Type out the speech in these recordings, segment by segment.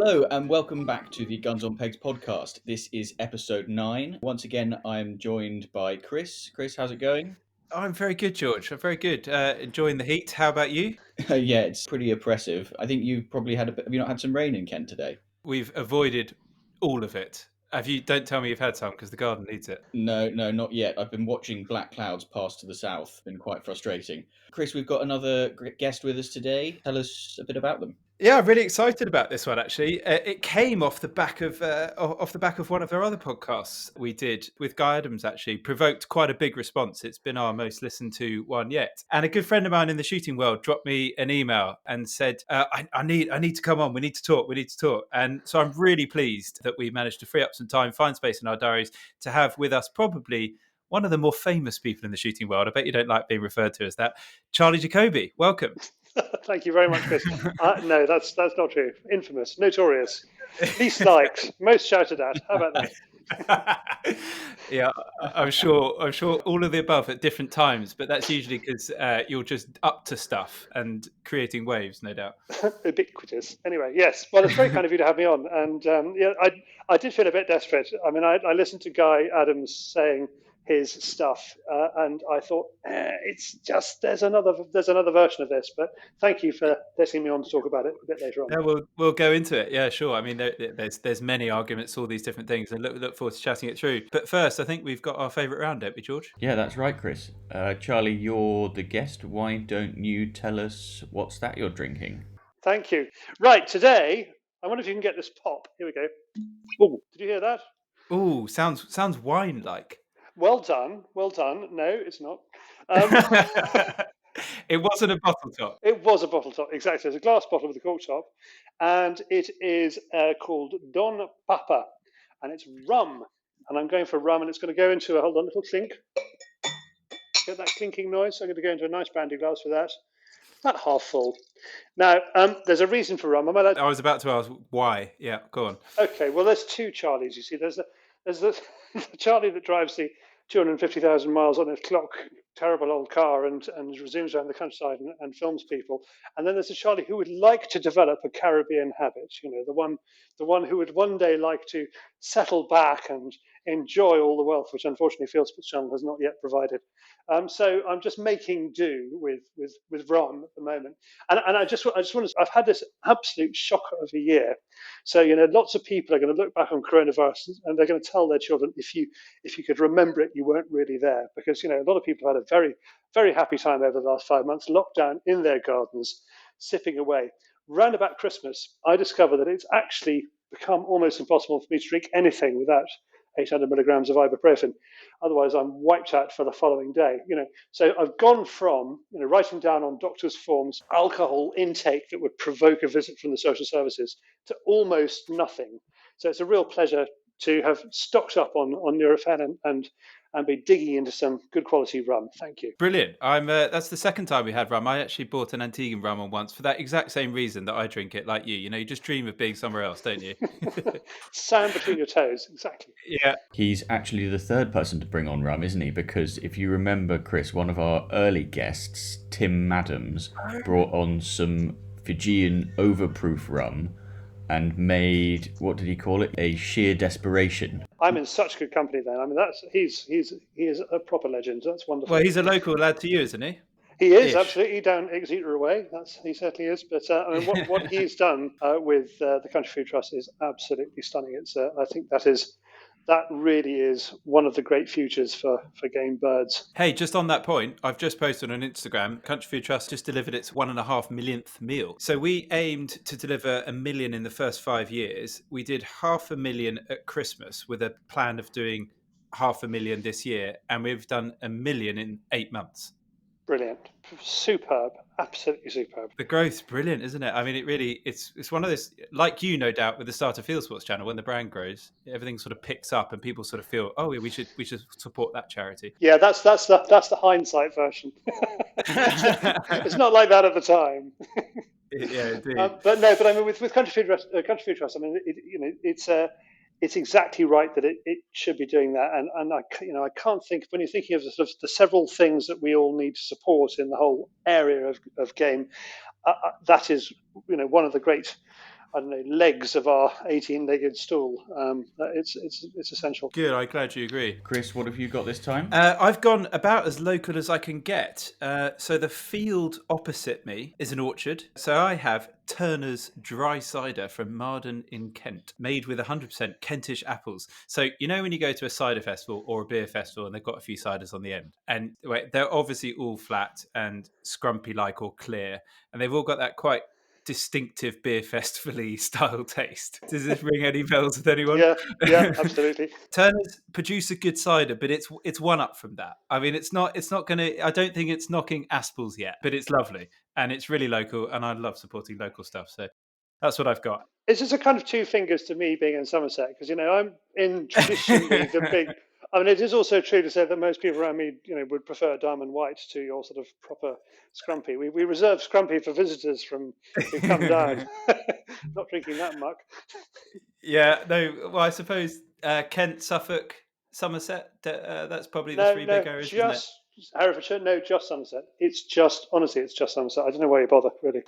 Hello and welcome back to the Guns on Pegs podcast. This is episode 9. Once again, I'm joined by Chris. Chris, how's it going? I'm very good, George. I'm very good. Enjoying the heat. How about you? Yeah, it's pretty oppressive. I think you've probably had have you not had some rain in Kent today? We've avoided all of it. Have you? Don't tell me you've had some because the garden needs it. No, not yet. I've been watching black clouds pass to the south. Been quite frustrating. Chris, we've got another guest with us today. Tell us a bit about them. Yeah, I'm really excited about this one. Actually, it came off the back of one of our other podcasts we did with Guy Adams. Actually, provoked quite a big response. It's been our most listened to one yet. And a good friend of mine in the shooting world dropped me an email and said, "I need to come on. We need to talk. We need to talk." And so I'm really pleased that we managed to free up some time, find space in our diaries to have with us probably one of the more famous people in the shooting world. I bet you don't like being referred to as that. Charlie Jacoby, welcome. Thank you very much, Chris. No, that's not true. Infamous, notorious, least liked, most shouted at. How about that? Yeah, I'm sure all of the above at different times, but that's usually because you're just up to stuff and creating waves, no doubt. Ubiquitous. Anyway, yes. Well, it's very kind of you to have me on. And I did feel a bit desperate. I mean, I listened to Guy Adams saying his stuff, and I thought it's just there's another version of this. But thank you for letting me on to talk about it a bit later on. Yeah, we'll go into it. Yeah, sure. I mean, there's many arguments, all these different things, and look forward to chatting it through. But first, I think we've got our favourite round, don't we, George? Yeah, that's right, Chris. Charlie, you're the guest. Why don't you tell us what's that you're drinking? Thank you. Right, today, I wonder if you can get this pop. Here we go. Oh, did you hear that? Oh, sounds wine-like. Well done. No, it's not. It wasn't a bottle top. It was a bottle top, exactly. It's a glass bottle with a cork top, and it is called Don Papa, and it's rum. And I'm going for rum, and it's going to go into hold on, little clink. Get that clinking noise. So I'm going to go into a nice brandy glass with that. Not half full. Now, there's a reason for rum. I was about to ask why. Yeah, go on. Okay, well, there's two Charlies. You see, there's the Charlie that drives the 250,000 miles on his clock, terrible old car, and resumes around the countryside and films people. And then there's a Charlie who would like to develop a Caribbean habit. You know, the one who would one day like to settle back and enjoy all the wealth which unfortunately Fieldsports Channel has not yet provided. So I'm just making do with rum at the moment. And I just want to. I've had this absolute shocker of a year. So lots of people are going to look back on coronavirus and they're going to tell their children, if you could remember it, you weren't really there, because a lot of people had a very, very happy time over the last 5 months, locked down in their gardens, sipping away. Round about Christmas, I discovered that it's actually become almost impossible for me to drink anything without 800 milligrams of ibuprofen. Otherwise, I'm wiped out for the following day. So I've gone from writing down on doctors' forms alcohol intake that would provoke a visit from the social services to almost nothing. So it's a real pleasure to have stocked up on Nurofen and be digging into some good quality rum. Thank you. Brilliant. That's the second time we had rum. I actually bought an Antiguan rum on once for that exact same reason that I drink it like you. You just dream of being somewhere else, don't you? Sand between your toes, exactly. Yeah. He's actually the third person to bring on rum, isn't he? Because if you remember, Chris, one of our early guests, Tim Madams, brought on some Fijian overproof rum and made, what did he call it? A sheer desperation. I'm in such good company then. I mean, he is a proper legend. That's wonderful. Well, he's a local lad to you, isn't he? He is, absolutely, down Exeter way. He certainly is. But what he's done with the Country Food Trust is absolutely stunning. I think that really is one of the great futures for game birds. Hey, just on that point, I've just posted on Instagram, Country Food Trust just delivered its 1.5 millionth meal. So we aimed to deliver 1 million in the first 5 years. We did 500,000 at Christmas with a plan of doing 500,000 this year. And we've done 1 million in 8 months. Brilliant. Superb. Absolutely superb. The growth's brilliant, isn't it? I mean, it's one of those, like you, no doubt, with the start of Fieldsports Channel, when the brand grows, everything sort of picks up and people sort of feel, oh, we should support that charity. Yeah, that's the hindsight version. It's not like that at the time. Yeah, indeed. But I mean, with Country Food Trust, I mean, it's exactly right that it should be doing that, and I can't think, when you're thinking of the several things that we all need to support in the whole area of game, that is one of the great I don't know, legs of our 18-legged stool. It's essential. Good, I'm glad you agree. Chris, what have you got this time? I've gone about as local as I can get. So the field opposite me is an orchard. So I have Turner's Dry Cider from Marden in Kent, made with 100% Kentish apples. So you know when you go to a cider festival or a beer festival and they've got a few ciders on the end, and they're obviously all flat and scrumpy-like or clear, and they've all got that quite distinctive beer festival-y style taste. Does this ring any bells with anyone? Yeah, absolutely. Turner's produce a good cider, but it's one up from that. I mean, it's not gonna. I don't think it's knocking Aspel's yet, but it's lovely and it's really local, and I love supporting local stuff. So that's what I've got. It's just a kind of two fingers to me being in Somerset, because I'm in traditionally the big. I mean, it is also true to say that most people around me, would prefer Diamond White to your sort of proper Scrumpy. We reserve Scrumpy for visitors who come down, not drinking that muck. Yeah, no. Well, I suppose Kent, Suffolk, Somerset. That's probably the three big areas, isn't it? Herefordshire, no, just Somerset. It's just Somerset. I don't know why you bother, really.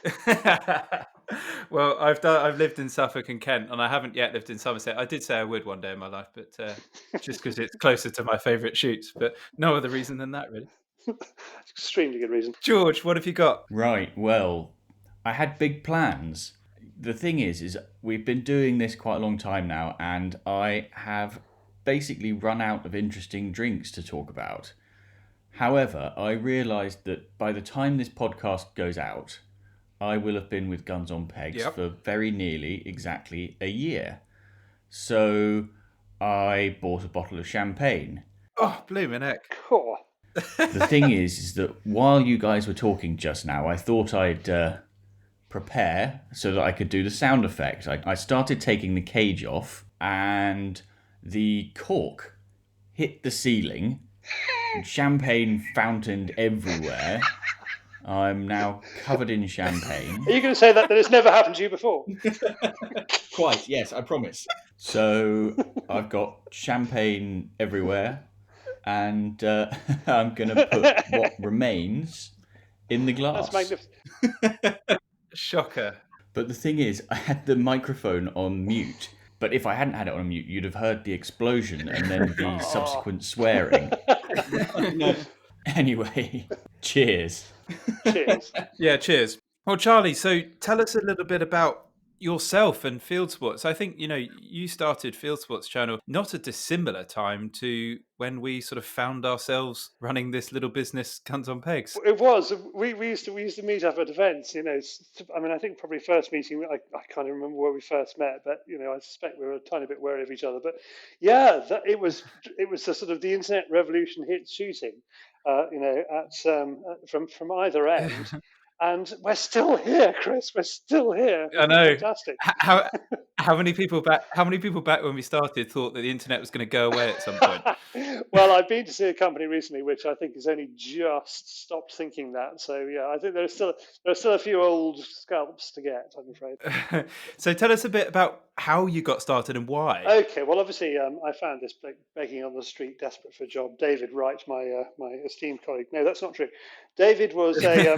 Well, I've lived in Suffolk and Kent, and I haven't yet lived in Somerset. I did say I would one day in my life, but just because it's closer to my favourite shoots, but no other reason than that, really. Extremely good reason. George, what have you got? Right, well, I had big plans. The thing is we've been doing this quite a long time now, and I have basically run out of interesting drinks to talk about. However, I realised that by the time this podcast goes out, I will have been with Guns on Pegs for very nearly exactly a year. So I bought a bottle of champagne. Oh, blooming heck. Cool. The thing is that while you guys were talking just now, I thought I'd prepare so that I could do the sound effect. I started taking the cage off, and the cork hit the ceiling. Champagne fountained everywhere. I'm now covered in champagne. Are you going to say that it's never happened to you before? Quite, yes, I promise. So I've got champagne everywhere, and I'm going to put what remains in the glass. That's magnificent. Shocker. But the thing is, I had the microphone on mute. But if I hadn't had it on mute, you'd have heard the explosion and then the subsequent swearing. No. Anyway, cheers. Cheers. Yeah, cheers. Well, Charlie, so tell us a little bit about yourself and field sports. I think, you started Fieldsports Channel not a dissimilar time to when we sort of found ourselves running this little business, Guns on Pegs. It was. We used to meet up at events. I mean, I think probably first meeting. I can't even remember where we first met, but I suspect we were a tiny bit wary of each other. But yeah, it was the sort of the internet revolution hit shooting. From either end. And we're still here, Chris. We're still here. I know. Fantastic. How many people back when we started thought that the internet was going to go away at some point? Well, I've been to see a company recently which I think has only just stopped thinking that. So yeah, I think there's still a few old scalps to get, I'm afraid. So tell us a bit about how you got started and why. Okay, well, obviously, I found this begging on the street, desperate for a job. David Wright, my esteemed colleague. No, that's not true. David was a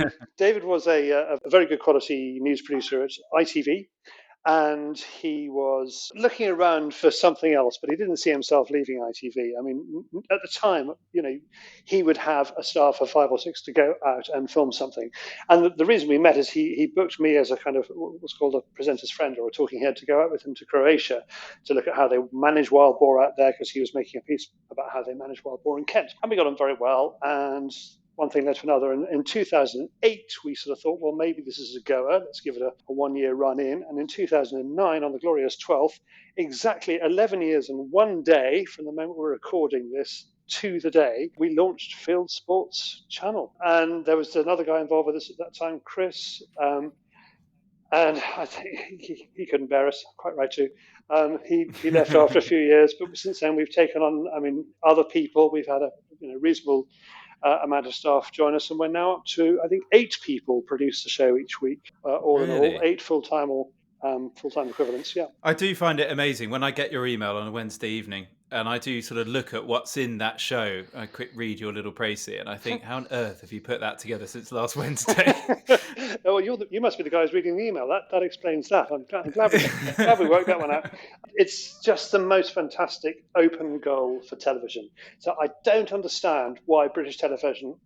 very good quality news producer at ITV, and he was looking around for something else, but he didn't see himself leaving ITV. I mean, at the time, he would have a staff of 5 or 6 to go out and film something. And the reason we met is he booked me as a kind of what's called a presenter's friend or a talking head to go out with him to Croatia to look at how they manage wild boar out there, because he was making a piece about how they manage wild boar in Kent. And we got on very well, and one thing led to another. And in 2008, we sort of thought, well, maybe this is a goer. Let's give it a 1-year run in. And in 2009, on the glorious 12th, exactly 11 years and 1 day from the moment we're recording this to the day, we launched Fieldsports Channel. And there was another guy involved with us at that time, Chris. And I think he couldn't bear us, quite right too. He left after a few years, but since then we've taken on, other people. We've had a reasonable amount of staff join us, and we're now up to, I think, 8 people produce the show each week, all in all, 8 full-time or full-time equivalents. Yeah, I do find it amazing when I get your email on a Wednesday evening and I do sort of look at what's in that show. I quick read your little précis, and I think, how on earth have you put that together since last Wednesday? Well, you must be the guy who's reading the email. That explains that. I'm glad we worked that one out. It's just the most fantastic open goal for television. So I don't understand why British television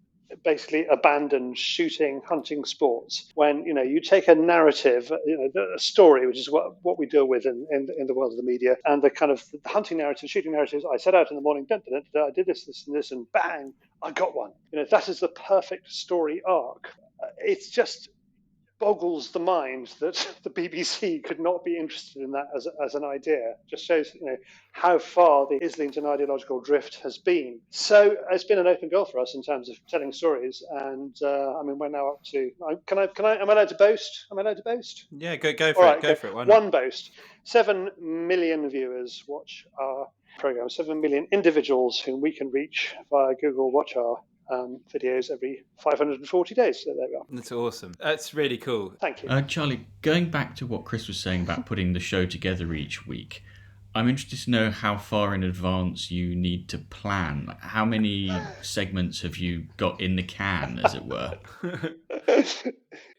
basically abandoned shooting, hunting sports when you take a narrative, a story, which is what we deal with in the world of the media, and the kind of the hunting narrative, shooting narratives. I set out in the morning, dun, dun, dun, dun, I did this, this, and this, and bang, I got one. That is the perfect story arc. It's just boggles the mind that the BBC could not be interested in that as an idea. Just shows how far the Islington ideological drift has been. So it's been an open goal for us in terms of telling stories, and we're now up to. Am I allowed to boast? Am I allowed to boast? Yeah, go for it. Go for it. Why not? One boast: 7 million viewers watch our program. 7 million individuals whom we can reach via Google watch our videos every 540 days. So there we are. That's awesome. That's really cool. Thank you. Charlie, going back to what Chris was saying about putting the show together each week, I'm interested to know how far in advance you need to plan. How many segments have you got in the can, as it were?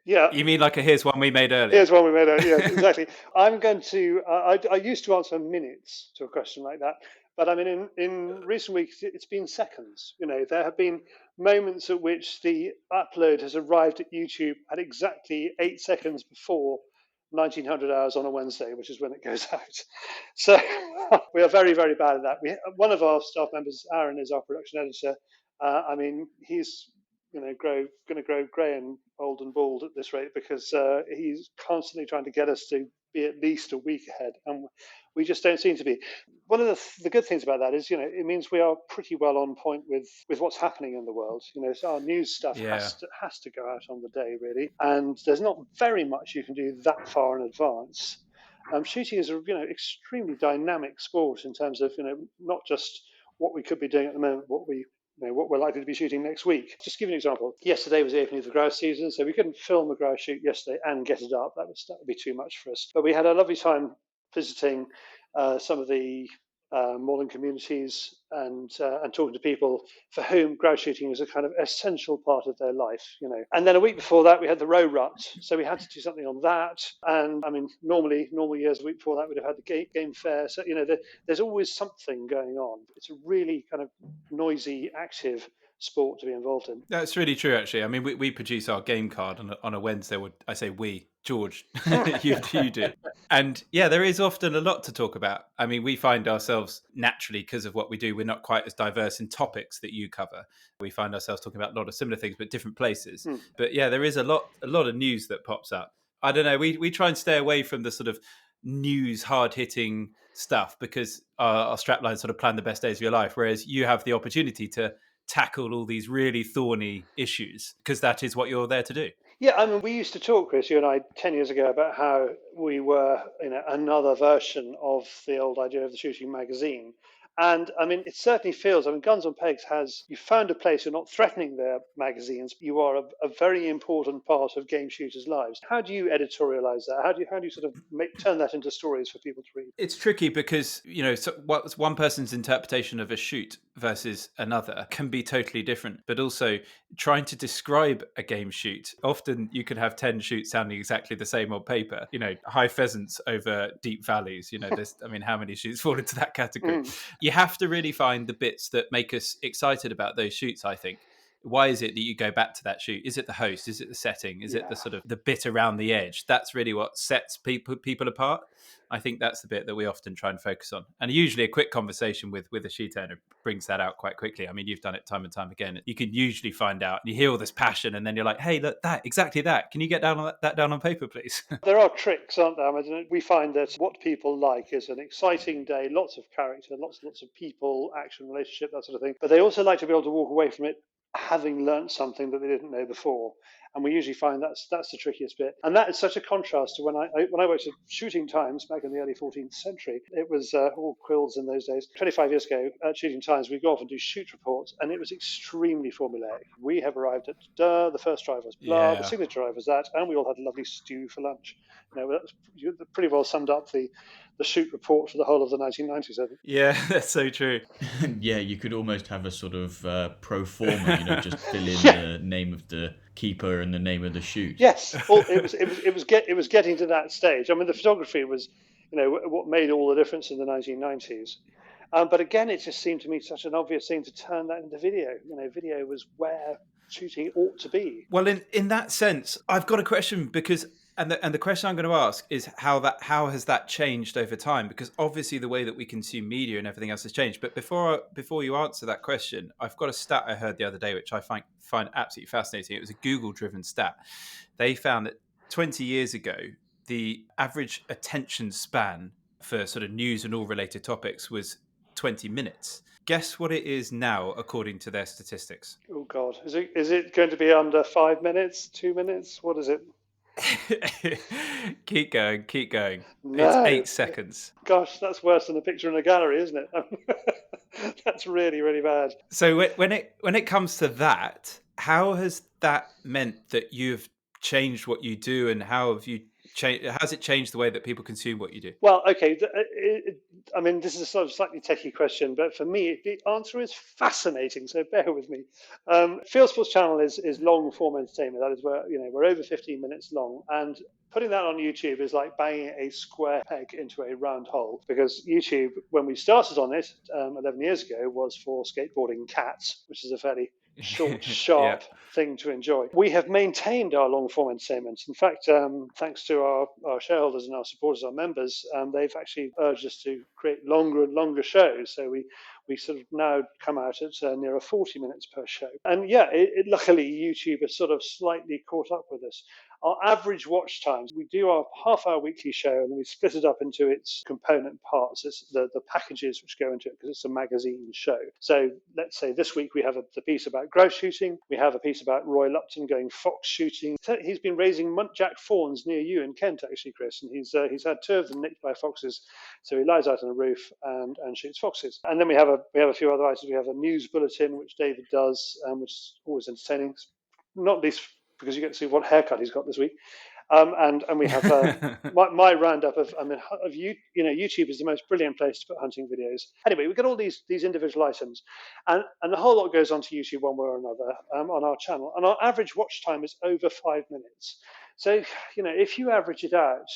Yeah. You mean like here's one we made earlier? Here's one we made earlier, yeah, exactly. I'm going to, I used to answer minutes to a question like that. But I mean, in recent weeks, it's been seconds. There have been moments at which the upload has arrived at YouTube at exactly 8 seconds before 1900 hours on a Wednesday, which is when it goes out. So we are very, very bad at that. One of our staff members, Aaron, is our production editor. He's going to grow grey and old and bald at this rate because he's constantly trying to get us to be at least a week ahead, and we just don't seem to be. One of the good things about that is, it means we are pretty well on point with what's happening in the world. So our news stuff has to go out on the day, really, and there's not very much you can do that far in advance. Shooting is a extremely dynamic sport in terms of not just what we could be doing at the moment, what we're likely to be shooting next week. Just to give you an example, yesterday was the opening of the grouse season, so we couldn't film the grouse shoot yesterday and get it up. That would be too much for us. But we had a lovely time visiting some of the moorland communities and talking to people for whom grouse shooting is a kind of essential part of their life, And then a week before that, we had the roe rut, so we had to do something on that. And I mean, normal years, a week before that, we'd have had the game fair. So there's always something going on. It's a really kind of noisy, active sport to be involved in. That's really true, actually. I mean, we produce our game card on a Wednesday. I say we, George, you do. And yeah, there is often a lot to talk about. I mean, we find ourselves naturally, because of what we do, we're not quite as diverse in topics that you cover. We find ourselves talking about a lot of similar things, but different places. But yeah, there is a lot of news that pops up. I don't know. We try and stay away from the sort of news, hard-hitting stuff because our strapline sort of plan the best days of your life, whereas you have the opportunity to tackle all these really thorny issues because that is what you're there to do. Yeah, I mean, we used to talk, Chris, you and I, 10 years ago about how we were another version of the old idea of the shooting magazine. And I mean, it certainly feels, Guns on Pegs you found a place, you're not threatening their magazines, you are a very important part of game shooters' lives. How do you editorialize that? How do you sort of turn that into stories for people to read? It's tricky because, what's one person's interpretation of a shoot versus another can be totally different, but also trying to describe a game shoot, often you could have 10 shoots sounding exactly the same on paper, high pheasants over deep valleys, there's, how many shoots fall into that category? You have to really find the bits that make us excited about those shoots, I think. Why is it that you go back to that shoot? Is it the host? Is it the setting? Is it the sort of the bit around the edge? That's really what sets people apart. I think that's the bit that we often try and focus on. And usually a quick conversation with a shoot owner brings that out quite quickly. I mean, you've done it time and time again. You can usually find out, and you hear all this passion, and then you're like, hey, look, exactly that. Can you get that down on paper, please? There are tricks, aren't there? We find that what people like is an exciting day, lots of character, lots of people, action, relationship, that sort of thing. But they also like to be able to walk away from it having learnt something that they didn't know before. And we usually find that's the trickiest bit. And that is such a contrast to when I worked at Shooting Times back in the early 14th century. It was all quills in those days. 25 years ago at Shooting Times, we'd go off and do shoot reports, and it was extremely formulaic. We have arrived at the first drive was blah, the signature drive was that, and we all had a lovely stew for lunch. You pretty well summed up the shoot report for the whole of the 1990s, I think. Yeah, that's so true. Yeah, you could almost have a sort of pro forma, just fill in the name of the keeper and the name of the shoot. Yes, well, it was getting to that stage. I mean, the photography was, what made all the difference in the 1990s. But again, it just seemed to me such an obvious thing to turn that into video. Video was where shooting ought to be. Well, in that sense, I've got a question because. And the question I'm going to ask is how has that changed over time? Because obviously the way that we consume media and everything else has changed. But before you answer that question, I've got a stat I heard the other day, which I find absolutely fascinating. It was a Google-driven stat. They found that 20 years ago, the average attention span for sort of news and all related topics was 20 minutes. Guess what it is now, according to their statistics? Oh God, is it going to be under 5 minutes, 2 minutes? What is it? Keep going. No. It's 8 seconds. Gosh, that's worse than a picture in a gallery, isn't it? That's really, really bad. So when it comes to that, how has that meant that you've changed what you do, and how have you changed? Has it changed the way that people consume what you do? Well, okay. I mean, this is a sort of slightly techie question, but for me, the answer is fascinating. So bear with me. Fieldsports Channel is long form entertainment. That is where we're over 15 minutes long, and putting that on YouTube is like banging a square peg into a round hole, because YouTube, when we started on it 11 years ago, was for skateboarding cats, which is a fairly short, sharp thing to enjoy. We have maintained our long form entertainment. In fact, thanks to our shareholders and our supporters, our members, they've actually urged us to create longer and longer shows. So we sort of now come out at nearer 40 minutes per show. And luckily YouTube has sort of slightly caught up with us. Our average watch times, we do our half-hour weekly show, and then we split it up into its component parts. It's the packages which go into it, because it's a magazine show. So let's say this week we have the piece about grouse shooting. We have a piece about Roy Lupton going fox shooting. He's been raising muntjac fawns near you in Kent, actually, Chris, and he's had 2 of them nicked by foxes. So he lies out on a roof and shoots foxes. And then we have a few other items. We have a news bulletin, which David does, which is always entertaining, not least because you get to see what haircut he's got this week. And we have my roundup of YouTube is the most brilliant place to put hunting videos. Anyway, we get all these individual items, and the whole lot goes onto YouTube one way or another on our channel. And our average watch time is over 5 minutes. So if you average it out,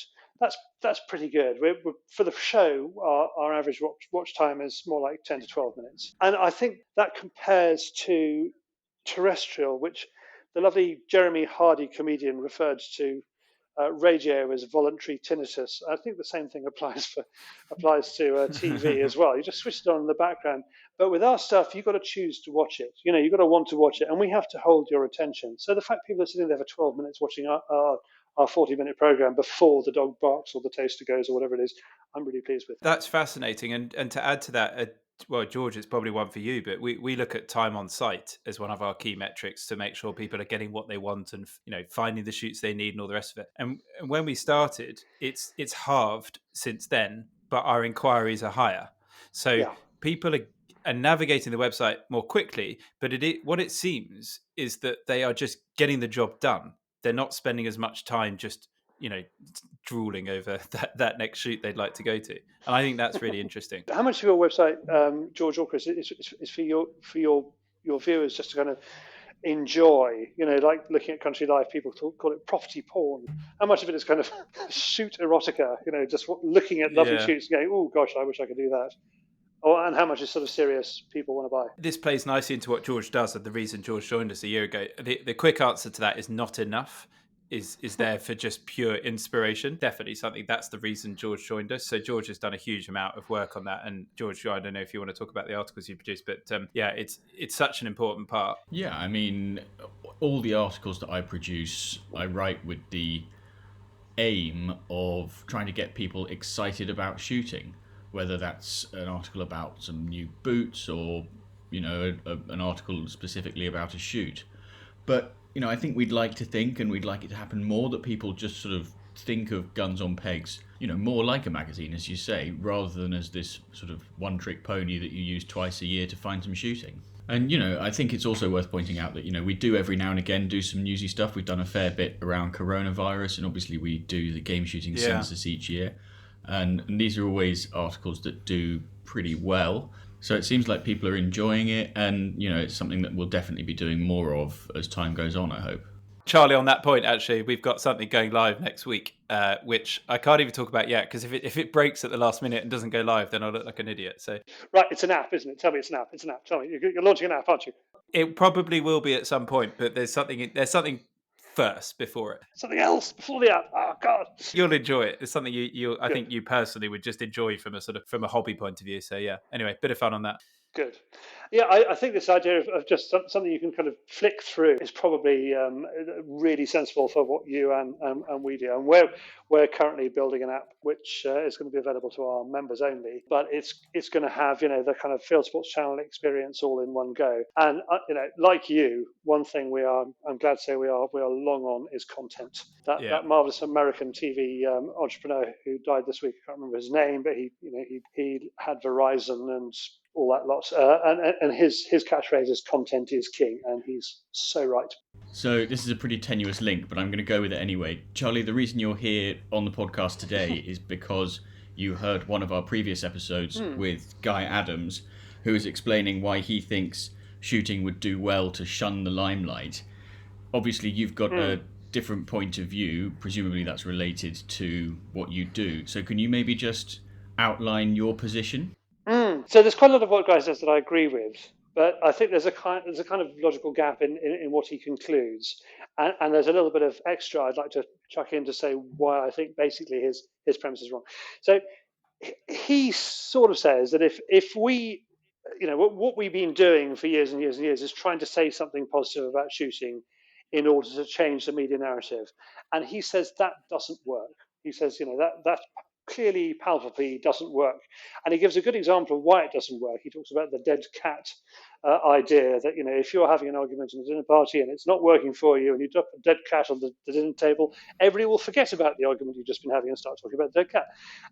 that's pretty good. We're for the show, our average watch time is more like 10 to 12 minutes, and I think that compares to terrestrial, which the lovely Jeremy Hardy comedian referred to radio as voluntary tinnitus. I think the same thing applies to TV as well. You just switch it on in the background. But with our stuff, you've got to choose to watch it. You've got to want to watch it, and we have to hold your attention. So the fact people are sitting there for 12 minutes watching our 40-minute program before the dog barks or the toaster goes or whatever it is, I'm really pleased with. That's fascinating. And to add to that, well, George, it's probably one for you, but we look at time on site as one of our key metrics to make sure people are getting what they want and finding the shoots they need and all the rest of it. And when we started, it's halved since then, but our inquiries are higher. So people are navigating the website more quickly, but what it seems is that they are just getting the job done. They're not spending as much time just drooling over that next shoot they'd like to go to, and I think that's really interesting. How much of your website, George or Chris, is for your viewers just to kind of enjoy? Like looking at country life, people call it property porn. How much of it is kind of shoot erotica? Just looking at lovely shoots, and going, "Oh gosh, I wish I could do that." And how much is sort of serious people want to buy? This plays nicely into what George does, and the reason George joined us a year ago. The quick answer to that is not enough. Is there for just pure inspiration. Definitely something. That's the reason George joined us. So George has done a huge amount of work on that. And George, I don't know if you want to talk about the articles you produced, but it's such an important part. Yeah, I mean, all the articles that I produce, I write with the aim of trying to get people excited about shooting, whether that's an article about some new boots or an article specifically about a shoot. But I think we'd like to think, and we'd like it to happen more, that people just sort of think of Guns on Pegs, more like a magazine, as you say, rather than as this sort of one-trick pony that you use twice a year to find some shooting. And, I think it's also worth pointing out that, we do every now and again do some newsy stuff. We've done a fair bit around coronavirus, and obviously we do the game shooting census each year. And these are always articles that do pretty well. So it seems like people are enjoying it, and, it's something that we'll definitely be doing more of as time goes on, I hope. Charlie, on that point, actually, we've got something going live next week, which I can't even talk about yet, because if it breaks at the last minute and doesn't go live, then I'll look like an idiot. So, Right, it's an app, isn't it? Tell me it's an app. It's an app. Tell me you're launching an app, aren't you? it probably will be at some point, but there's something first before it. Something else before the app. Oh God! You'll enjoy it. It's something I think you personally would just enjoy from a hobby point of view. So yeah. Anyway, bit of fun on that. Good. Yeah, I think this idea of just something you can kind of flick through is probably really sensible for what you and we do. And we're currently building an app which is going to be available to our members only, but it's going to have the kind of Fieldsports Channel experience all in one go. And like you, one thing I'm glad to say we are long on is content. That marvelous American TV entrepreneur who died this week, I can't remember his name, but he had Verizon and all that lot, and his catchphrase is "content is king," and he's so right. So this is a pretty tenuous link, but I'm going to go with it anyway. Charlie, the reason you're here on the podcast today is because you heard one of our previous episodes with Guy Adams, who is explaining why he thinks shooting would do well to shun the limelight. Obviously, you've got a different point of view. Presumably that's related to what you do. So can you maybe just outline your position? So there's quite a lot of what Guy says that I agree with, but I think there's a kind of logical gap in what he concludes, and there's a little bit of extra I'd like to chuck in to say why I think basically his premise is wrong. So he sort of says that if we, what we've been doing for years and years and years is trying to say something positive about shooting in order to change the media narrative, and he says that doesn't work. He says that clearly, palpably doesn't work. And he gives a good example of why it doesn't work. He talks about the dead cat idea that, if you're having an argument in a dinner party and it's not working for you and you drop a dead cat on the dinner table, everybody will forget about the argument you've just been having and start talking about the dead cat.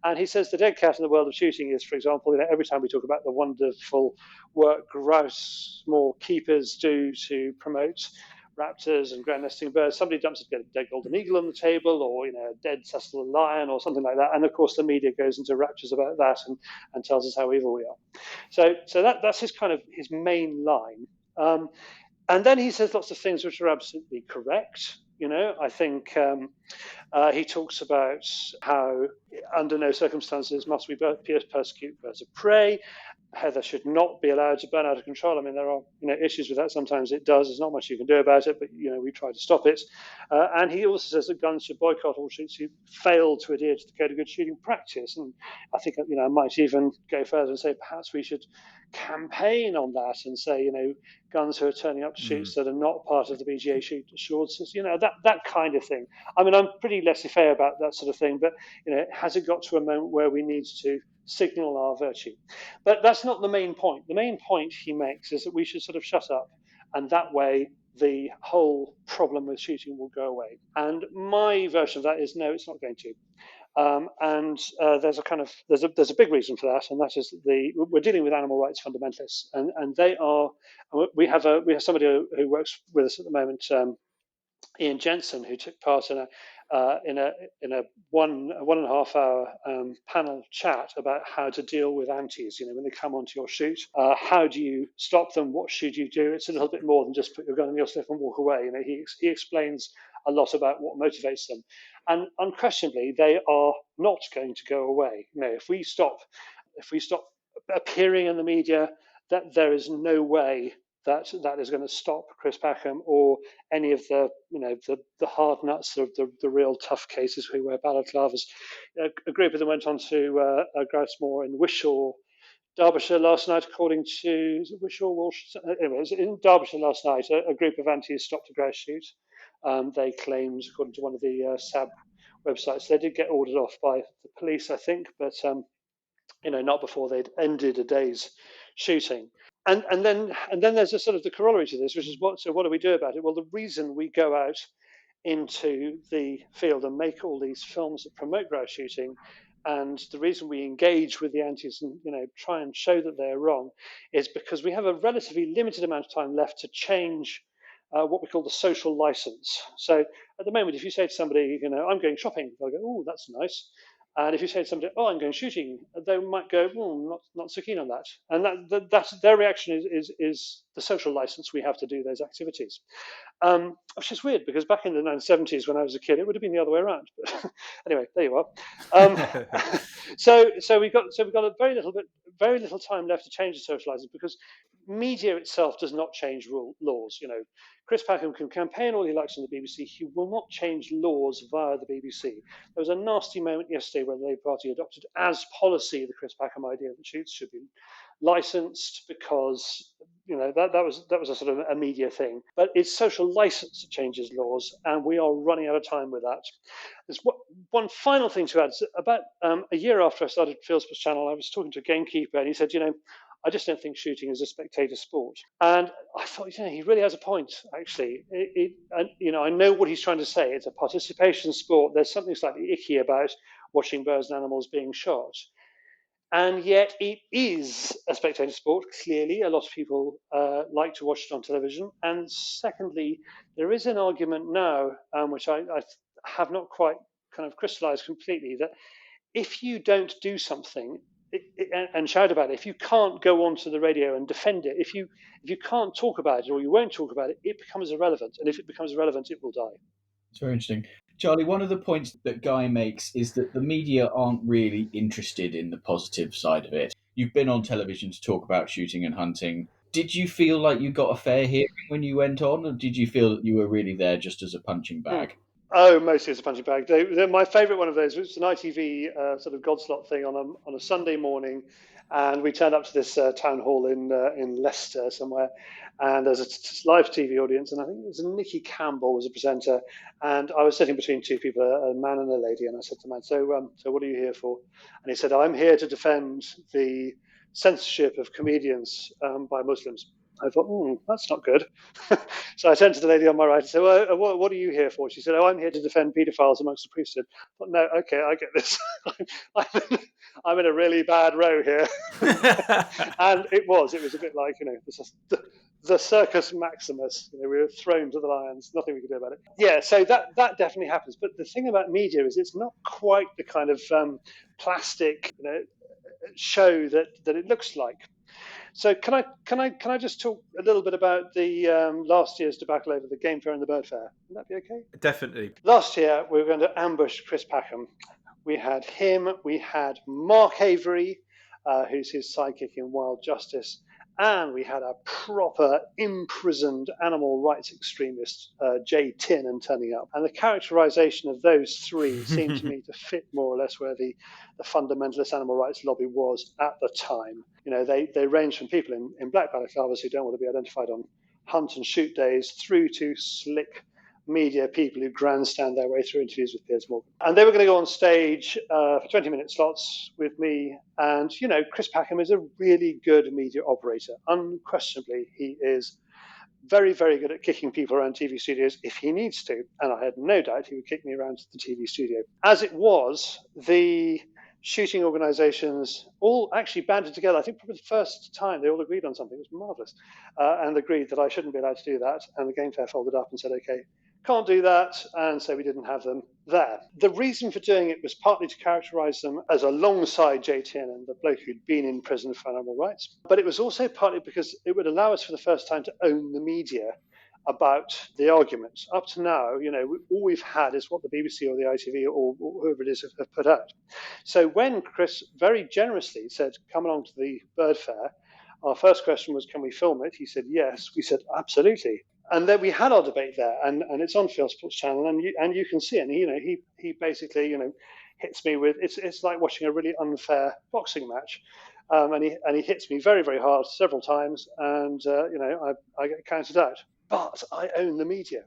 And he says the dead cat in the world of shooting is, for example, every time we talk about the wonderful work grouse small keepers do to promote raptors and ground nesting birds, somebody dumps a dead golden eagle on the table, or a dead Cecil lion or something like that, and of course the media goes into raptures about that and tells us how evil we are. So that's his kind of his main line, and then he says lots of things which are absolutely correct. I think he talks about how under no circumstances must we persecute birds of prey. Heather should not be allowed to burn out of control. I mean, there are issues with that. Sometimes it does. There's not much you can do about it, but we try to stop it. And he also says that guns should boycott all shoots who fail to adhere to the code of good shooting practice. And I think I might even go further and say perhaps we should campaign on that and say guns who are turning up to shoots that are not part of the BGA shoot assurances, that kind of thing. I mean, I'm pretty laissez-faire about that sort of thing, but has it got to a moment where we need to signal our virtue? But that's not the main point. The main point he makes is that we should sort of shut up, and that way the whole problem with shooting will go away. And my version of that is no, it's not going to. And there's a big reason for that, and that is that we're dealing with animal rights fundamentalists, and they are. We have somebody who works with us at the moment, Ian Jensen, who took part in a 1.5 hour panel chat about how to deal with antis. When they come onto your shoot, how do you stop them? What should you do? It's a little bit more than just put your gun in your slip and walk away. He explains a lot about what motivates them, and unquestionably, they are not going to go away. If we stop appearing in the media, that there is no way that is going to stop Chris Packham or any of the hard nuts of the real tough cases who wear balaclavas. A group of them went on to Grousemoor in Wishaw, Derbyshire last night, according to Wishaw Walsh. Anyway, it was in Derbyshire last night. A group of antis stopped a grouse shoot. They claimed, according to one of the SAB websites, they did get ordered off by the police, I think, but not before they'd ended a day's shooting. and then there's a sort of the corollary to this, which is what do we do about it? Well, the reason we go out into the field and make all these films that promote grouse shooting, and the reason we engage with the antis and try and show that they're wrong, is because we have a relatively limited amount of time left to change what we call the social license. So at the moment, if you say to somebody, I'm going shopping, they'll go, oh, that's nice. And if you say to somebody, oh, I'm going shooting, they might go, not so keen on that. And that's their reaction is the social license we have to do those activities. Which is weird because back in the 1970s when I was a kid, it would have been the other way around. But anyway, there you are. So we've got a very little time left to change the social license because media itself does not change laws. Chris Packham can campaign all he likes on the BBC. He will not change laws via the BBC. There was a nasty moment yesterday where the Labour Party adopted as policy the Chris Packham idea that shoots should be licensed because that was a sort of a media thing. But it's social license that changes laws, and we are running out of time with that. There's one final thing to add. About a year after I started Fieldsports Channel, I was talking to a gamekeeper, and he said, I just don't think shooting is a spectator sport. And I thought, he really has a point, actually. I know what he's trying to say. It's a participation sport. There's something slightly icky about watching birds and animals being shot. And yet it is a spectator sport, clearly. A lot of people like to watch it on television. And secondly, there is an argument now, which I have not quite kind of crystallized completely, that if you don't do something and shout about it, if you can't go onto the radio and defend it, if you can't talk about it or you won't talk about it, it becomes irrelevant. And if it becomes irrelevant, it will die. It's very interesting. Charlie, one of the points that Guy makes is that the media aren't really interested in the positive side of it. You've been on television to talk about shooting and hunting. Did you feel like you got a fair hearing when you went on, or did you feel that you were really there just as a punching bag? Oh, mostly as a punching bag. My favourite one of those was an ITV sort of Godslot thing on a Sunday morning, and we turned up to this town hall in Leicester somewhere, and there's a live TV audience, and I think it was Nicky Campbell was a presenter, and I was sitting between two people, a man and a lady, and I said to the man, so what are you here for? And he said, I'm here to defend the censorship of comedians by Muslims. I thought, that's not good. So I turned to the lady on my right and said, well, what are you here for? She said, I'm here to defend paedophiles amongst the priesthood. But no, okay, I get this. I'm in a really bad row here. And it was a bit like, the Circus Maximus. We were thrown to the lions, nothing we could do about it. Yeah, so that definitely happens. But the thing about media is it's not quite the kind of plastic show that it looks like. So can I just talk a little bit about the last year's debacle over the Game Fair and the Bird Fair? Would that be okay? Definitely. Last year we were going to ambush Chris Packham. We had him. We had Mark Avery, who's his sidekick in Wild Justice, and we had a proper imprisoned animal rights extremist, Jay Tinnan, turning up. And the characterization of those three seemed to me to fit more or less where the fundamentalist animal rights lobby was at the time. They range from people in black balaclavas who don't want to be identified on hunt and shoot days through to slick media people who grandstand their way through interviews with Piers Morgan. And they were going to go on stage for 20-minute slots with me. And, Chris Packham is a really good media operator. Unquestionably, he is very, very good at kicking people around TV studios if he needs to. And I had no doubt he would kick me around the TV studio. As it was, the shooting organisations all actually banded together. I think probably the first time they all agreed on something. It was marvellous. And agreed that I shouldn't be allowed to do that. And the Game Fair folded up and said, OK, can't do that, and so we didn't have them there. The reason for doing it was partly to characterise them as alongside Jay Tinnan, the bloke who'd been in prison for animal rights, but it was also partly because it would allow us for the first time to own the media about the arguments. Up to now, all we've had is what the BBC or the ITV or whoever it is have put out. So when Chris very generously said, come along to the Bird Fair, our first question was, can we film it? He said, yes. We said, absolutely. And then we had our debate there, and it's on Fieldsports Channel, and you can see it. And, he basically, hits me with it's like watching a really unfair boxing match, and he hits me very, very hard several times, and I get counted out. But I own the media.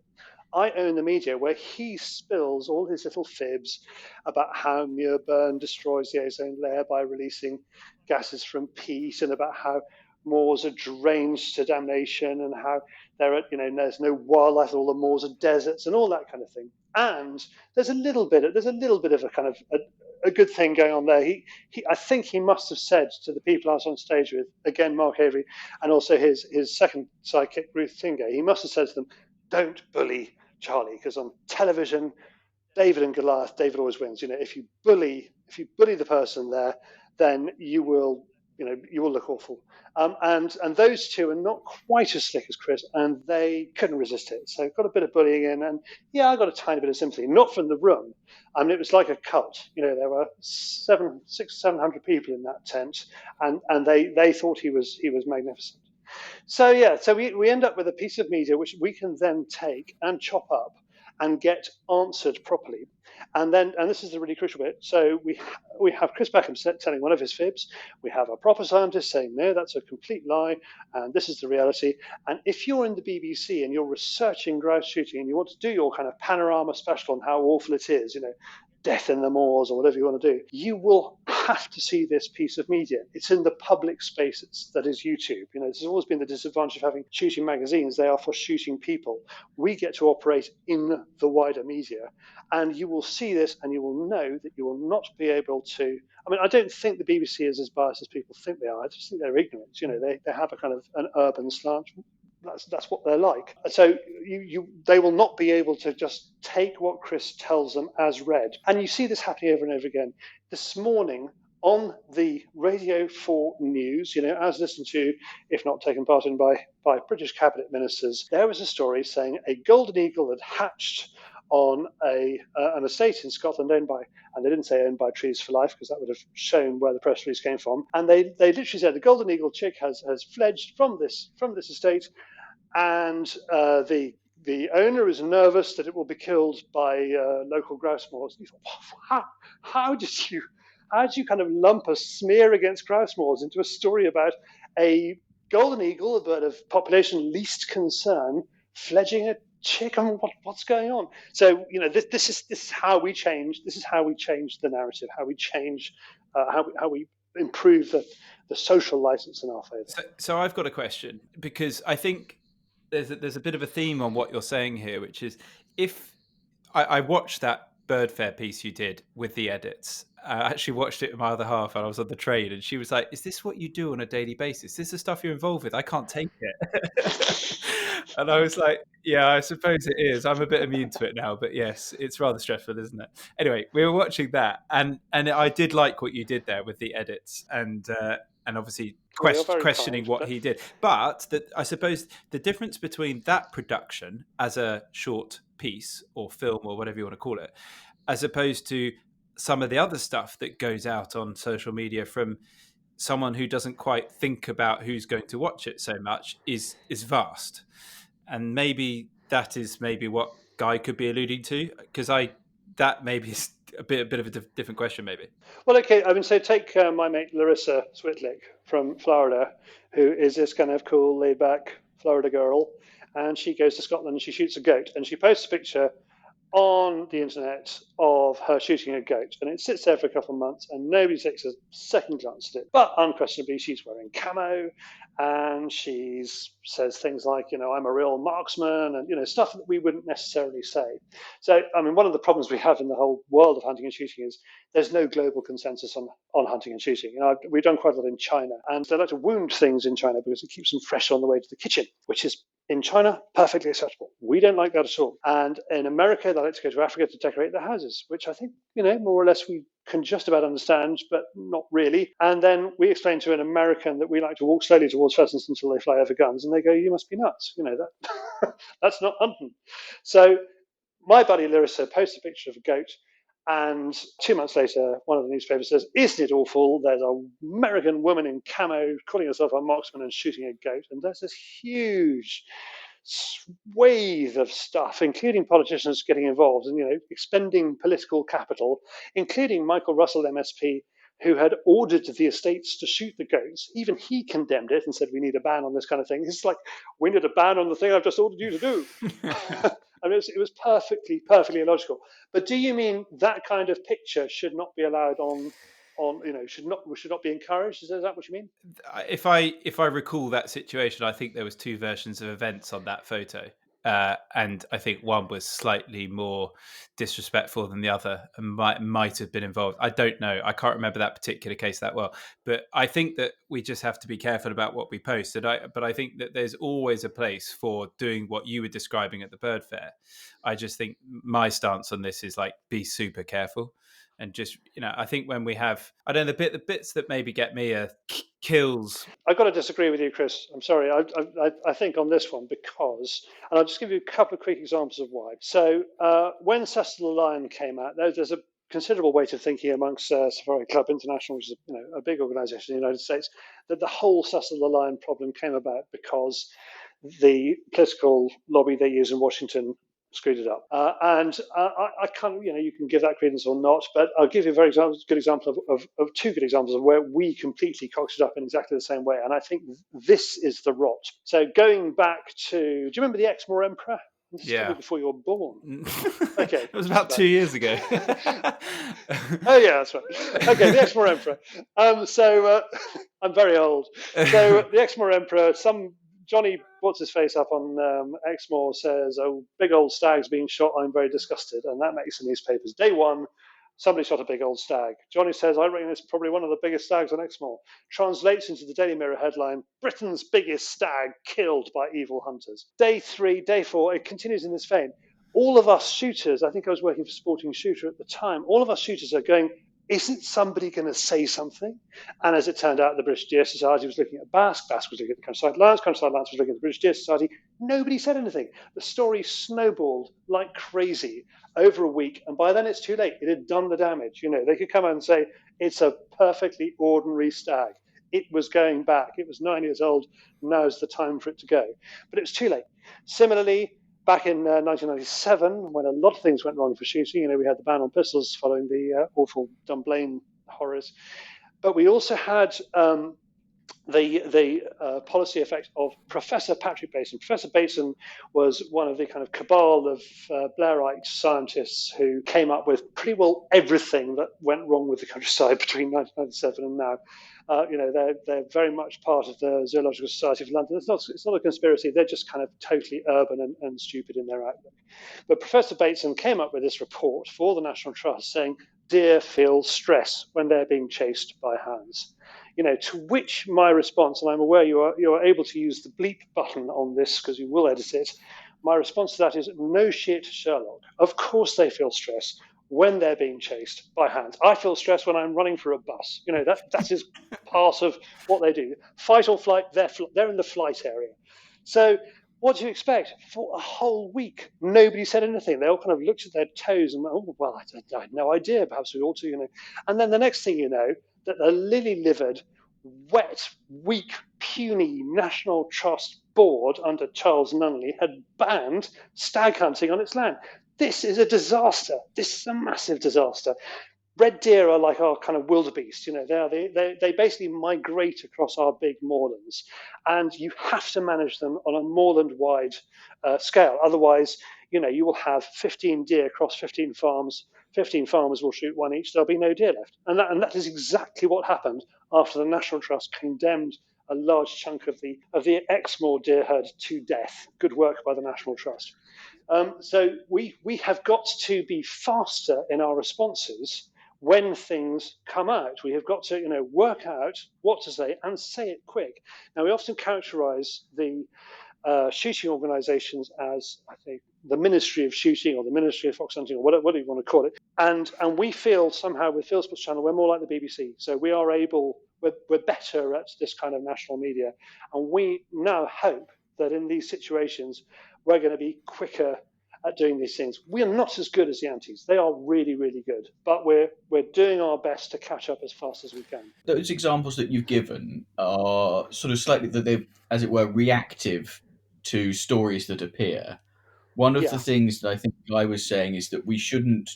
I own the media where he spills all his little fibs about how Muirburn destroys the ozone layer by releasing gases from peat, and about how moors are drained to damnation, and how there are, there's no wildlife, all the moors are deserts, and all that kind of thing. And there's a little bit of a kind of a good thing going on there. I think he must have said to the people I was on stage with, again, Mark Avery, and also his second sidekick, Ruth Tingay, he must have said to them, "Don't bully Charlie," because on television, David and Goliath, David always wins. If you bully the person there, then you will look awful. And those two are not quite as slick as Chris, and they couldn't resist it. So got a bit of bullying in, and I got a tiny bit of sympathy, not from the room. I mean, it was like a cult. There were 700 people in that tent, and they thought he was magnificent. So we end up with a piece of media which we can then take and chop up and get answered properly. And this is the really crucial bit. So we have Chris Beckham telling one of his fibs. We have a proper scientist saying, no, that's a complete lie, and this is the reality. And if you're in the BBC and you're researching grouse shooting and you want to do your kind of panorama special on how awful it is, death in the moors or whatever you want to do, you will have to see this piece of media. It's in the public space that is YouTube. This has always been the disadvantage of having shooting magazines. They are for shooting people. We get to operate in the wider media, and you will see this and you will know that you will not be able to. I mean, I don't think the BBC is as biased as people think they are. I just think they're ignorant. They have a kind of an urban slant. That's what they're like. So they will not be able to just take what Chris tells them as read. And you see this happening over and over again. This morning on the Radio 4 News, as listened to, if not taken part in by British cabinet ministers, there was a story saying a golden eagle had hatched on an estate in Scotland owned by, and they didn't say owned by Trees for Life because that would have shown where the press release came from. And they literally said the golden eagle chick has fledged from this estate, and the owner is nervous that it will be killed by local grouse moors. And you thought, how did you kind of lump a smear against grouse moors into a story about a golden eagle, a bird of population least concern, fledging a chick? I mean, what's going on? So this is how we change. This is how we change the narrative. How we change. How we improve the social license in our favour. So I've got a question, because I think there's a bit of a theme on what you're saying here, which is, if I watched that bird fair piece you did with the edits. I actually watched it with my other half, and I was on the train, and she was like, "Is this what you do on a daily basis? Is this the stuff you're involved with? I can't take it." And I was like, "Yeah, I suppose it is. I'm a bit immune to it now, but yes, it's rather stressful, isn't it?" Anyway, we were watching that, and I did like what you did there with the edits, and obviously questioning what he did. But I suppose the difference between that production as a short piece or film or whatever you want to call it, as opposed to some of the other stuff that goes out on social media from someone who doesn't quite think about who's going to watch it so much, is vast. And maybe that is what Guy could be alluding to, because that maybe is a bit of a different question, maybe. Well, okay. I mean, so take my mate Larissa Switlick from Florida, who is this kind of cool, laid-back Florida girl, and she goes to Scotland and she shoots a goat, and she posts a picture on the internet of her shooting a goat, and it sits there for a couple of months and nobody takes a second glance at it. But unquestionably, she's wearing camo, and she says things like, I'm a real marksman, and stuff that we wouldn't necessarily say. So, I mean, one of the problems we have in the whole world of hunting and shooting is there's no global consensus on hunting and shooting. We've done quite a lot in China, and they like to wound things in China because it keeps them fresh on the way to the kitchen, which is, in China, perfectly acceptable. We don't like that at all. And in America, they like to go to Africa to decorate their houses, which I think, more or less we can just about understand, but not really. And then we explain to an American that we like to walk slowly towards pheasants until they fly over guns, and they go, "You must be nuts. That that's not hunting." So my buddy Larissa posts a picture of a goat, and 2 months later, one of the newspapers says, "Isn't it awful? There's an American woman in camo calling herself a marksman and shooting a goat." And there's this huge swathe of stuff, including politicians getting involved and, expending political capital, including Michael Russell, MSP, who had ordered the estates to shoot the goats. Even he condemned it and said, "We need a ban on this kind of thing." It's like, "We need a ban on the thing I've just ordered you to do." I mean, it was perfectly illogical. But do you mean that kind of picture should not be allowed on on, should not be encouraged. Is that what you mean? If I recall that situation, I think there was two versions of events on that photo. And I think one was slightly more disrespectful than the other and might have been involved. I don't know. I can't remember that particular case that well. But I think that we just have to be careful about what we post. But I think that there's always a place for doing what you were describing at the bird fair. I just think my stance on this is like, be super careful. And just, I think when we have, I don't know, the bits that maybe get me are kills. I've got to disagree with you, Chris. I'm sorry. I think on this one, because, and I'll just give you a couple of quick examples of why. So when Cecil the Lion came out, there's a considerable weight of thinking amongst Safari Club International, which is a big organisation in the United States, that the whole Cecil the Lion problem came about because the political lobby they use in Washington screwed it up. And I can't, you can give that credence or not, but I'll give you a very good example of two good examples of where we completely cocked it up in exactly the same way. And I think this is the rot. So going back to, do you remember the Exmoor Emperor? This is probably before you were born. Okay. It was about 2 years ago. Oh, yeah, that's right. Okay, the Exmoor Emperor. So I'm very old. So the Exmoor Emperor, Johnny puts his face up on Exmoor, says, "Oh, big old stag's being shot. I'm very disgusted." And that makes the newspapers. Day one, somebody shot a big old stag. Johnny says, "I reckon it's probably one of the biggest stags on Exmoor." Translates into the Daily Mirror headline, "Britain's biggest stag killed by evil hunters." Day three, day four, it continues in this vein. All of us shooters, I think I was working for Sporting Shooter at the time, all of us shooters are going, isn't somebody going to say something? And as it turned out, the British Deer Society was looking at Basque was looking at the Countryside Lions was looking at the British Deer Society. Nobody said anything. The story snowballed like crazy over a week, and by then it's too late. It had done the damage. They could come out and say, it's a perfectly ordinary stag. It was going back. It was 9 years old. Now's the time for it to go. But it was too late. Similarly, back in 1997, when a lot of things went wrong for shooting, we had the ban on pistols following the awful Dunblane horrors. But we also had the policy effect of Professor Patrick Bateson. Professor Bateson was one of the kind of cabal of Blairite scientists who came up with pretty well everything that went wrong with the countryside between 1997 and now. They're very much part of the Zoological Society of London. It's not a conspiracy. They're just kind of totally urban and stupid in their outlook. But Professor Bateson came up with this report for the National Trust saying deer feel stress when they're being chased by hounds. To which my response, and I'm aware you are able to use the bleep button on this because you will edit it. My response to that is no shit, Sherlock. Of course they feel stress when they're being chased by hounds. I feel stress when I'm running for a bus. That is part of what they do. Fight or flight, they're in the flight area. So what do you expect? For a whole week, nobody said anything. They all kind of looked at their toes and went, oh, well, I had no idea. Perhaps we ought to, And then the next thing you know, that the lily-livered, wet, weak, puny National Trust board under Charles Nunley had banned stag hunting on its land. This is a disaster. This is a massive disaster. Red deer are like our kind of wildebeest. They basically migrate across our big moorlands, and you have to manage them on a moorland-wide scale. Otherwise, you will have 15 deer across 15 farms. 15 farmers will shoot one each. There'll be no deer left, and that is exactly what happened after the National Trust condemned a large chunk of the Exmoor deer herd to death. Good work by the National Trust. So we have got to be faster in our responses when things come out. We have got to work out what to say and say it quick. Now, we often characterize the shooting organizations as, I think, the Ministry of Shooting or the Ministry of Fox Hunting or whatever you want to call it. And we feel somehow with Fieldsports Channel, we're more like the BBC. So we're better at this kind of national media. And we now hope that in these situations, we're going to be quicker at doing these things. We are not as good as the Antis. They are really, really good. But we're doing our best to catch up as fast as we can. Those examples that you've given are sort of slightly, that they're, as it were, reactive to stories that appear. One of the things that I think I was saying is that we shouldn't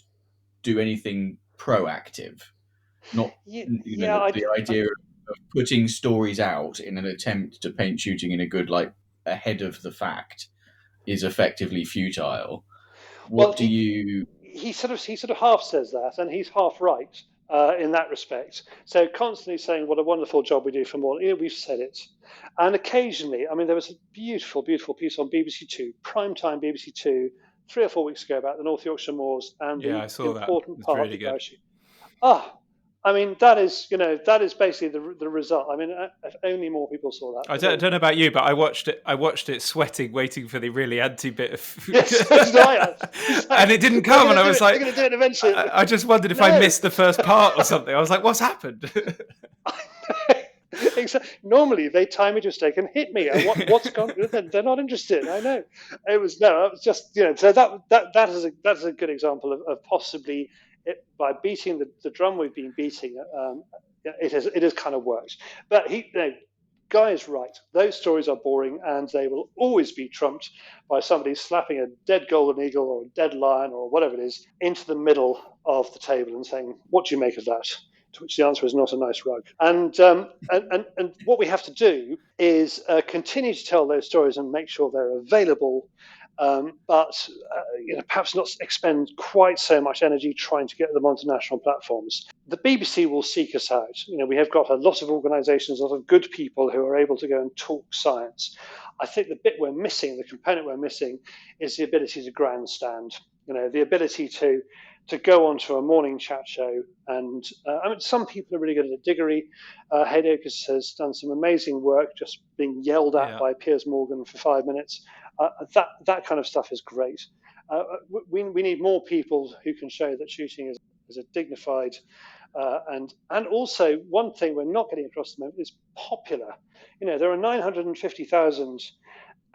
do anything proactive. Not the idea of putting stories out in an attempt to paint shooting in a good light ahead of the fact is effectively futile. He sort of half says that, and he's half right. in that respect. So constantly saying what a wonderful job we do for more. We've said it. And occasionally, I mean, there was a beautiful, beautiful piece on BBC Two, primetime BBC Two, 3 or 4 weeks ago about the North Yorkshire Moors and Yeah, the I saw that. important It's part really of good. I mean, that is basically the result. I mean, if only more people saw that. I don't know about you, but I watched it sweating, waiting for the really anti bit of. Yes, so did I. Exactly. And it didn't come, and I was like, they're going to do it eventually. I just wondered if I missed the first part or something. I was like, what's happened? Exactly. Normally they time a mistake and hit me. And what's gone? They're not interested. I know. It was just So that's a good example of possibly by beating the drum we've been beating. It has kind of worked. But Guy is right. Those stories are boring, and they will always be trumped by somebody slapping a dead golden eagle or a dead lion or whatever it is into the middle of the table and saying, "What do you make of that?" To which the answer is not a nice rug. And what we have to do is continue to tell those stories and make sure they're available, but perhaps not expend quite so much energy trying to get them onto national platforms. The BBC will seek us out. We have got a lot of organisations, a lot of good people who are able to go and talk science. I think the bit we're missing, the component we're missing, is the ability to grandstand. The ability to go onto a morning chat show. And some people are really good at it. Diggory Haydocus has done some amazing work just being yelled at by Piers Morgan for 5 minutes. That kind of stuff is great. We need more people who can show that shooting is a dignified and also one thing we're not getting across at the moment is popular. There are 950,000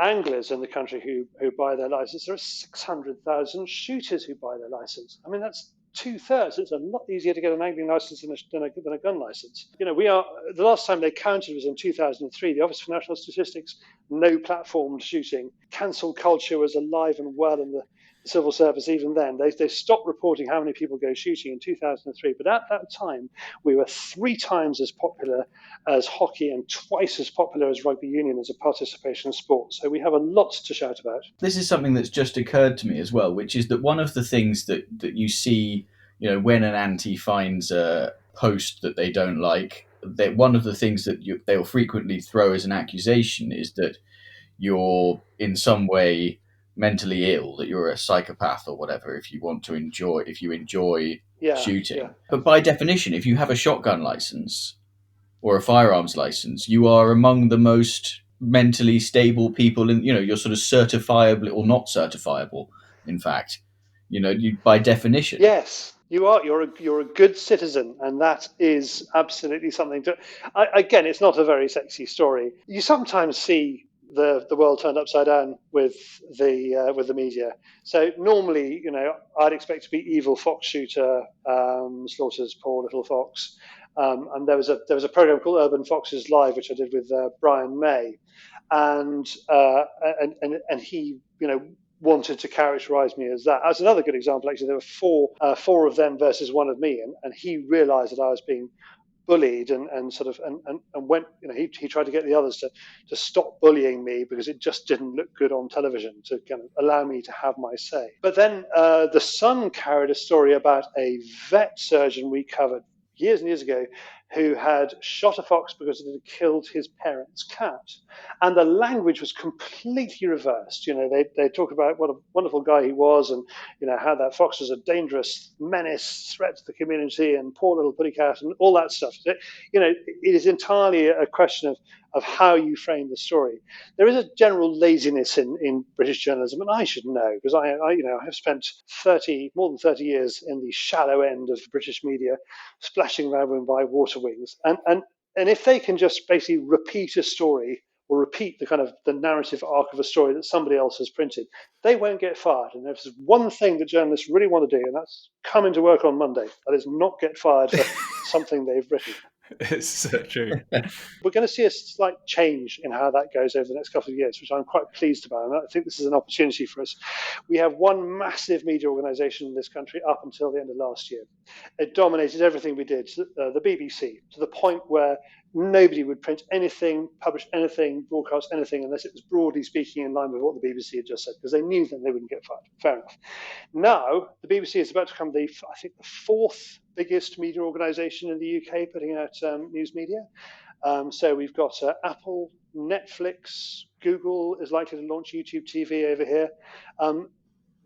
anglers in the country who buy their license. There are 600,000 shooters who buy their license. I mean, that's 2/3. It's a lot easier to get an angling license than a gun license. The last time they counted was in 2003. The Office for National Statistics, no platformed shooting. Cancel culture was alive and well in the civil service even then. They stopped reporting how many people go shooting in 2003. But at that time, we were 3 times as popular as hockey and twice as popular as rugby union as a participation sport. So we have a lot to shout about. This is something that's just occurred to me as well, which is that one of the things that you see, when an anti finds a post that they don't like, that one of the things that they'll frequently throw as an accusation is that you're in some way mentally ill, that you're a psychopath or whatever, if you enjoy shooting. Yeah. But by definition, if you have a shotgun license or a firearms license, you are among the most mentally stable people in, you're sort of certifiable or not certifiable, in fact, by definition. Yes, you are. You're a good citizen, and that is absolutely something to. Again, it's not a very sexy story. You sometimes see the world turned upside down with the media. So normally, I'd expect to be evil fox shooter slaughters poor little fox. And there was a program called Urban Foxes Live, which I did with Brian May, and he wanted to characterize me as that. That's another good example. Actually, there were four of them versus one of me, and he realized that I was being bullied and went. He tried to get the others to stop bullying me because it just didn't look good on television to kind of allow me to have my say. But then the Sun carried a story about a vet surgeon we covered years and years ago who had shot a fox because it had killed his parents' cat. And the language was completely reversed. They talk about what a wonderful guy he was and, how that fox was a dangerous menace, threat to the community and poor little putty cat and all that stuff. It is entirely a question of how you frame the story. There is a general laziness in British journalism, and I should know because I have spent more than 30 years in the shallow end of British media, splashing around by water wings, and if they can just basically repeat a story or repeat the narrative arc of a story that somebody else has printed, they won't get fired. And there's one thing that journalists really want to do, and that's come into work on Monday. That is not get fired for something they've written. It's so true. We're going to see a slight change in how that goes over the next couple of years, which I'm quite pleased about. And I think this is an opportunity for us. We have one massive media organisation in this country up until the end of last year. It dominated everything we did, the BBC, to the point where nobody would print anything, publish anything, broadcast anything unless it was broadly speaking in line with what the BBC had just said, because they knew that they wouldn't get fired. Fair enough. Now, the BBC is about to become the fourth biggest media organisation in the UK putting out news media. So we've got Apple, Netflix, Google is likely to launch YouTube TV over here.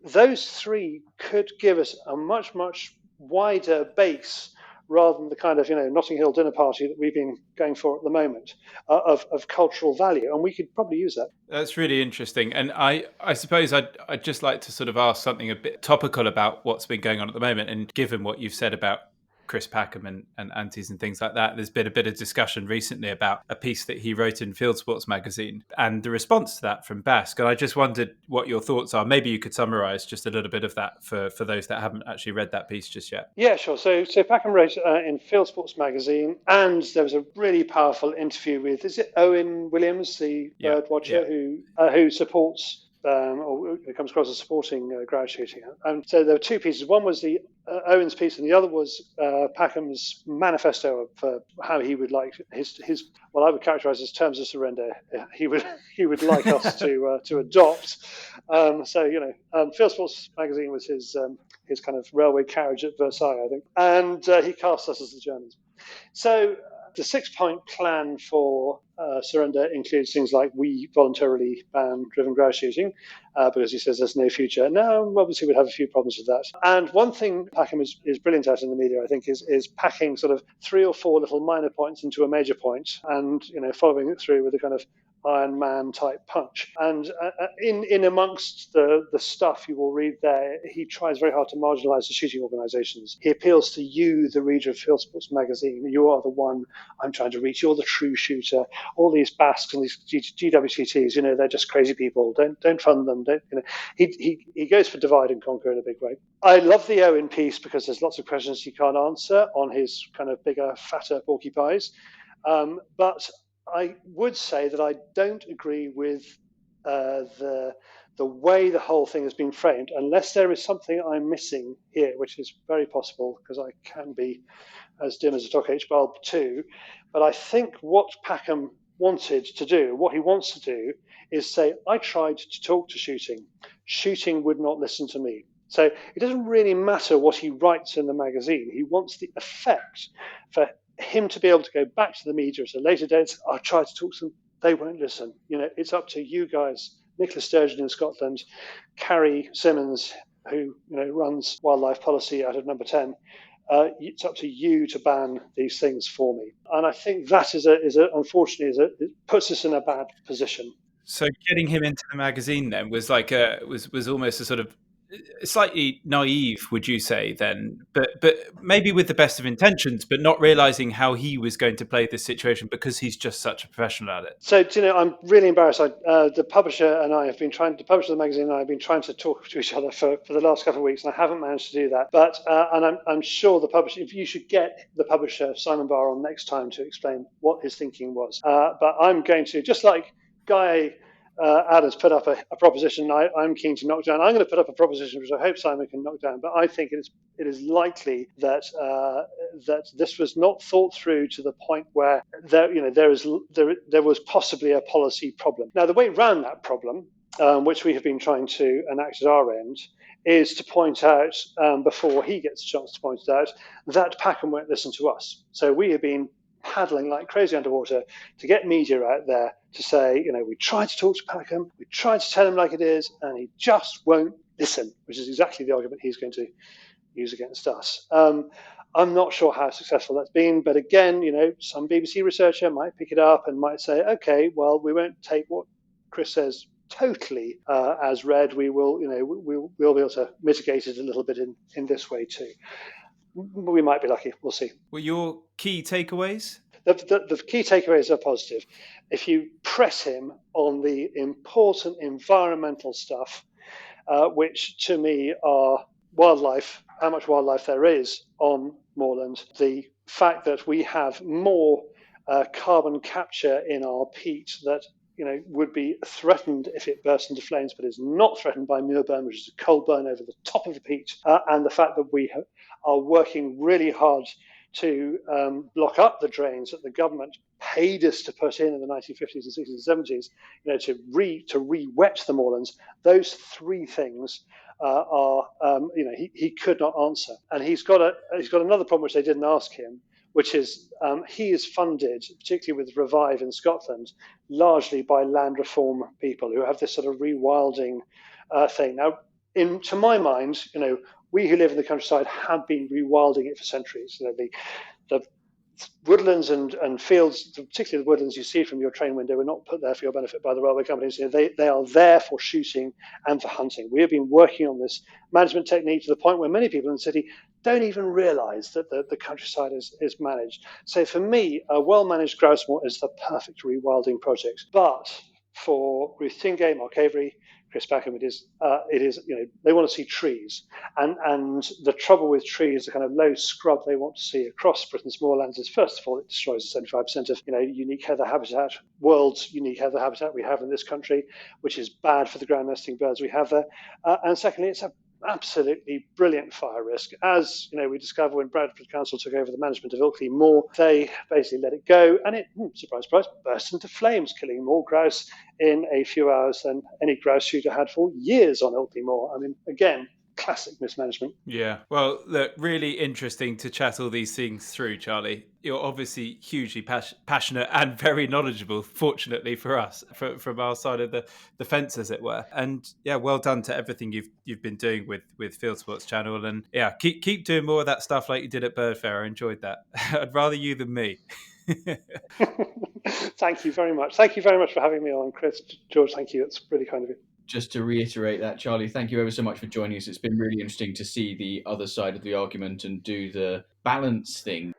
Those three could give us a much, much wider base rather than the kind of Notting Hill dinner party that we've been going for at the moment of cultural value, and we could probably use that. That's really interesting, and I suppose I'd just like to sort of ask something a bit topical about what's been going on at the moment, and given what you've said about Chris Packham and antis and things like that, there's been a bit of discussion recently about a piece that he wrote in Fieldsports magazine and the response to that from Basque. And I just wondered what your thoughts are. Maybe you could summarise just a little bit of that for those that haven't actually read that piece just yet. Yeah, sure. So Packham wrote in Fieldsports magazine, and there was a really powerful interview with, is it Owen Williams, the bird watcher, who supports or it comes across as supporting grouse shooting. And so there were two pieces. One was the Owen's piece, and the other was Packham's manifesto for how he would like his what I would characterise as terms of surrender. He would like us to adopt. Fieldsports magazine was his kind of railway carriage at Versailles, I think, and he cast us as the Germans. So the 6-point plan for surrender includes things like we voluntarily ban driven grouse shooting because he says there's no future. Now, obviously, we'd have a few problems with that. And one thing Packham is brilliant at in the media, I think, is packing sort of 3 or 4 little minor points into a major point and following it through with a kind of Iron Man type punch. And in amongst the stuff you will read there, he tries very hard to marginalise the shooting organisations. He appeals to you, the reader of Fieldsports magazine. You are the one I'm trying to reach. You're the true shooter. All these Basques and these GWCTs, they're just crazy people. Don't fund them. He goes for divide and conquer in a big way. I love the Owen piece because there's lots of questions he can't answer on his kind of bigger, fatter porcupines. But I would say that I don't agree with the way the whole thing has been framed, unless there is something I'm missing here, which is very possible because I can be as dim as a Tok H bulb too. But I think what Packham wanted to do, what he wants to do, is say, I tried to talk to shooting. Shooting would not listen to me. So it doesn't really matter what he writes in the magazine. He wants the effect for him to be able to go back to the media at a later date. I tried to talk to them. They won't listen. It's up to you guys. Nicola Sturgeon in Scotland, Carrie Simmons, who runs wildlife policy out of Number 10. It's up to you to ban these things for me. And I think that unfortunately it puts us in a bad position. So getting him into the magazine then was like was almost a sort of slightly naive, would you say then? But maybe with the best of intentions, but not realizing how he was going to play this situation because he's just such a professional at it. So I'm really embarrassed. The publisher and I have been trying. The publisher of the magazine and I have been trying to talk to each other for the last couple of weeks, and I haven't managed to do that. But and I'm sure the publisher. If you should get the publisher Simon Barr on next time to explain what his thinking was. But I'm going to, just like Guy Adams put up a proposition I'm keen to knock down. I'm going to put up a proposition which I hope Simon can knock down, but I think it is likely that that this was not thought through to the point where there was possibly a policy problem. Now, the way around that problem, which we have been trying to enact at our end, is to point out, before he gets a chance to point it out, that Packham won't listen to us. So we have been paddling like crazy underwater to get media out there to say, we tried to talk to Packham, we tried to tell him like it is, and he just won't listen, which is exactly the argument he's going to use against us. I'm not sure how successful that's been, but again, some BBC researcher might pick it up and might say, okay, well, we won't take what Chris says totally as read. We will, we'll be able to mitigate it a little bit in this way too. We might be lucky. We'll see. Were your key takeaways? The key takeaways are positive. If you press him on the important environmental stuff, which to me are wildlife, how much wildlife there is on moorland, the fact that we have more carbon capture in our peat that would be threatened if it burst into flames, but is not threatened by muir burn, which is a coal burn over the top of the peat, and the fact that we are working really hard to block up the drains that the government paid us to put in the 1950s and 60s and 70s, to re-wet the moorlands. Those three things he could not answer. And he's got another problem which they didn't ask him, which is he is funded, particularly with Revive in Scotland, largely by land reform people who have this sort of rewilding thing. Now, to my mind, we who live in the countryside have been rewilding it for centuries. The woodlands and fields, particularly the woodlands you see from your train window, are not put there for your benefit by the railway companies. They are there for shooting and for hunting. We have been working on this management technique to the point where many people in the city don't even realise that the countryside is managed. So for me, a well-managed grouse moor is the perfect rewilding project. But for Ruth Tingay, Mark Avery, Chris Backham, it is they want to see trees, and the trouble with trees, the kind of low scrub they want to see across Britain's moorlands, is first of all it destroys 75% of unique heather habitat, world's unique heather habitat we have in this country, which is bad for the ground nesting birds we have there, and secondly it's a absolutely brilliant fire risk. As we discovered when Bradford Council took over the management of Ilkley Moor, they basically let it go, and it, surprise, surprise, burst into flames, killing more grouse in a few hours than any grouse shooter had for years on Ilkley Moor. I mean, again, classic mismanagement. Yeah. Well, look, really interesting to chat all these things through, Charlie. You're obviously hugely passionate and very knowledgeable, fortunately for us, from our side of the fence, as it were. And yeah, well done to everything you've been doing with Fieldsports Channel. And yeah, keep doing more of that stuff like you did at Bird Fair. I enjoyed that. I'd rather you than me. Thank you very much. Thank you very much for having me on, Chris. George, thank you. It's really kind of you. Just to reiterate that, Charlie, thank you ever so much for joining us. It's been really interesting to see the other side of the argument and do the balance thing.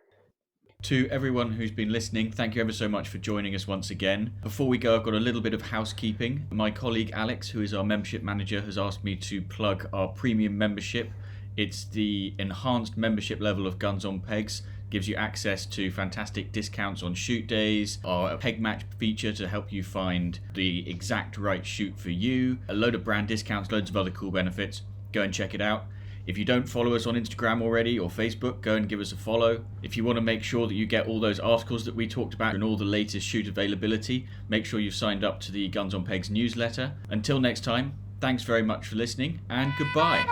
To everyone who's been listening, thank you ever so much for joining us once again. Before we go, I've got a little bit of housekeeping. My colleague Alex, who is our membership manager, has asked me to plug our premium membership. It's the enhanced membership level of Guns on Pegs. Gives you access to fantastic discounts on shoot days, our peg match feature to help you find the exact right shoot for you, a load of brand discounts, loads of other cool benefits. Go and check it out. If you don't follow us on Instagram already or Facebook, go and give us a follow. If you want to make sure that you get all those articles that we talked about and all the latest shoot availability, make sure you've signed up to the Guns on Pegs newsletter. Until next time, thanks very much for listening and goodbye.